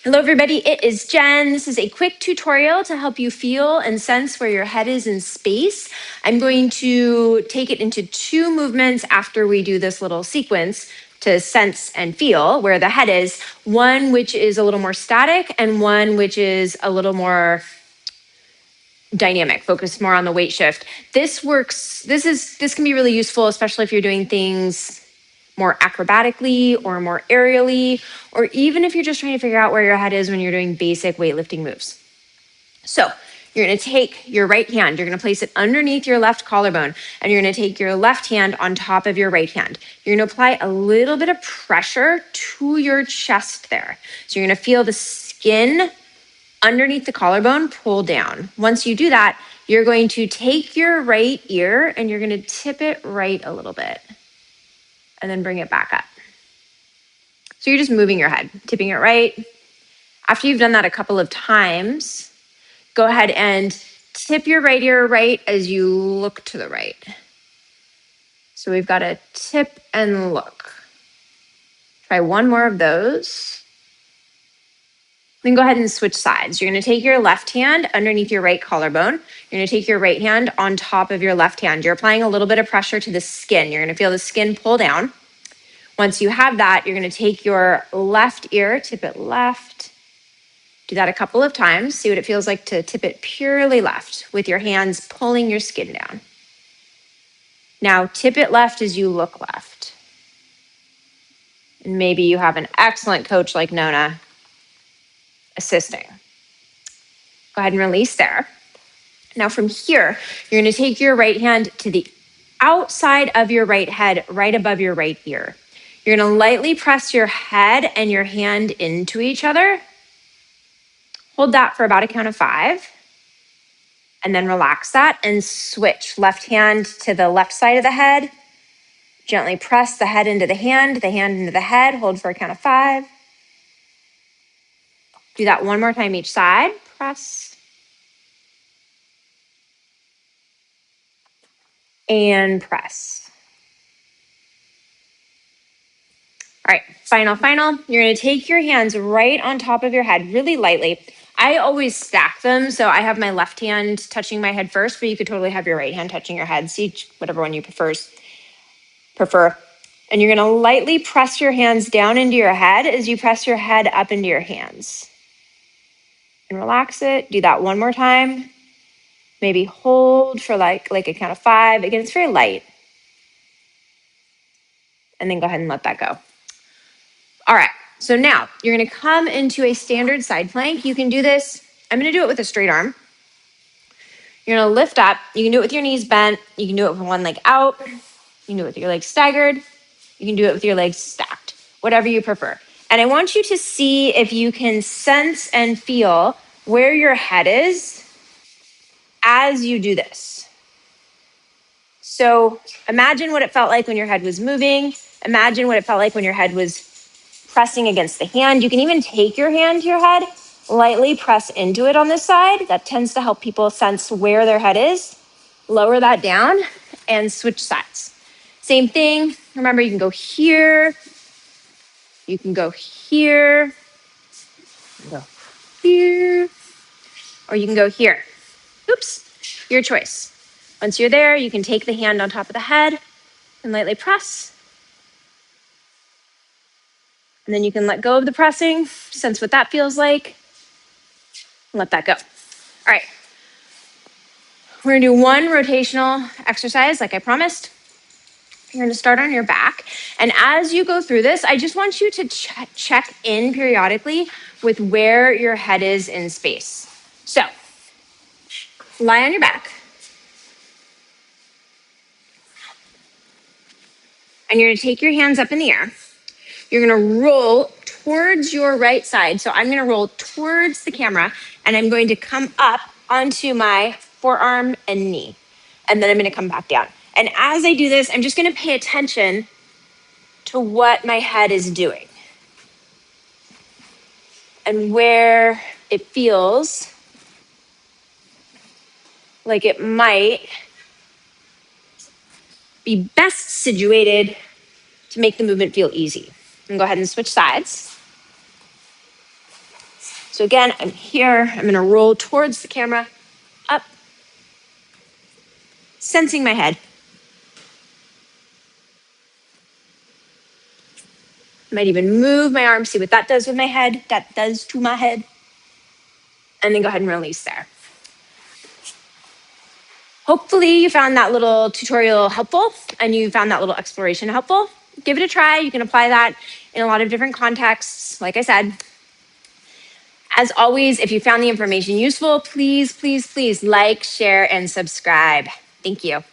Hello, everybody. It is Jen. This is a quick tutorial to help you feel and sense where your head is in space. I'm going to take it into two movements after we do this little sequence to sense and feel where the head is. One which is a little more static and one which is a little more dynamic, focused more on the weight shift. This can be really useful, especially if you're doing things more acrobatically or more aerially, or even if you're just trying to figure out where your head is when you're doing basic weightlifting moves. So you're going to take your right hand, you're going to place it underneath your left collarbone, and you're going to take your left hand on top of your right hand. You're going to apply a little bit of pressure to your chest there. So you're going to feel the skin underneath the collarbone pull down. Once you do that, you're going to take your right ear and you're going to tip it right a little bit and then bring it back up. So you're just moving your head, tipping it right. After you've done that a couple of times, go ahead and tip your right ear right as you look to the right. So we've got a tip and look. Try one more of those. Then go ahead and switch sides. You're going to take your left hand underneath your right collarbone. You're going to take your right hand on top of your left hand. You're applying a little bit of pressure to the skin. You're going to feel the skin pull down. Once you have that, you're going to take your left ear, tip it left. Do that a couple of times. See what it feels like to tip it purely left with your hands pulling your skin down. Now tip it left as you look left. And maybe you have an excellent coach like Nona assisting. Go ahead and release there. Now from here, you're going to take your right hand to the outside of your right head, right above your right ear. You're going to lightly press your head and your hand into each other. Hold that for about a count of 5. And then relax that and switch. Left hand to the left side of the head. Gently press the head into the hand into the head. Hold for a count of 5. Do that one more time each side. Press. And press. All right, final. You're going to take your hands right on top of your head really lightly. I always stack them, so I have my left hand touching my head first, but you could totally have your right hand touching your head. See whatever one you prefer. And you're going to lightly press your hands down into your head as you press your head up into your hands. And relax it. Do that one more time. Maybe hold for like a count of 5. Again, it's very light. And then go ahead and let that go. All right, so now you're going to come into a standard side plank. You can do this. I'm going to do it with a straight arm. You're going to lift up. You can do it with your knees bent. You can do it with one leg out. You can do it with your legs staggered. You can do it with your legs stacked, whatever you prefer. And I want you to see if you can sense and feel where your head is as you do this. So imagine what it felt like when your head was moving. Imagine what it felt like when your head was pressing against the hand. You can even take your hand to your head, lightly press into it on this side. That tends to help people sense where their head is. Lower that down and switch sides. Same thing. Remember, you can go here. You can go here. You can go here. Or you can go here. Oops, your choice. Once you're there, you can take the hand on top of the head and lightly press. And then you can let go of the pressing, sense what that feels like, and let that go. All right. We're gonna do one rotational exercise like I promised. You're gonna start on your back. And as you go through this, I just want you to check in periodically with where your head is in space. So, lie on your back. And you're gonna take your hands up in the air. You're gonna roll towards your right side. So I'm gonna roll towards the camera and I'm going to come up onto my forearm and knee. And then I'm gonna come back down. And as I do this, I'm just gonna pay attention to what my head is doing and where it feels like it might be best situated to make the movement feel easy. And go ahead and switch sides. So again, I'm here. I'm going to roll towards the camera, up, sensing my head. Might even move my arm, see what that does with my head, that does to my head. And then go ahead and release there. Hopefully you found that little tutorial helpful and you found that little exploration helpful. Give it a try. You can apply that in a lot of different contexts. Like I said, as always, if you found the information useful, please, please, please like, share, and subscribe. Thank you.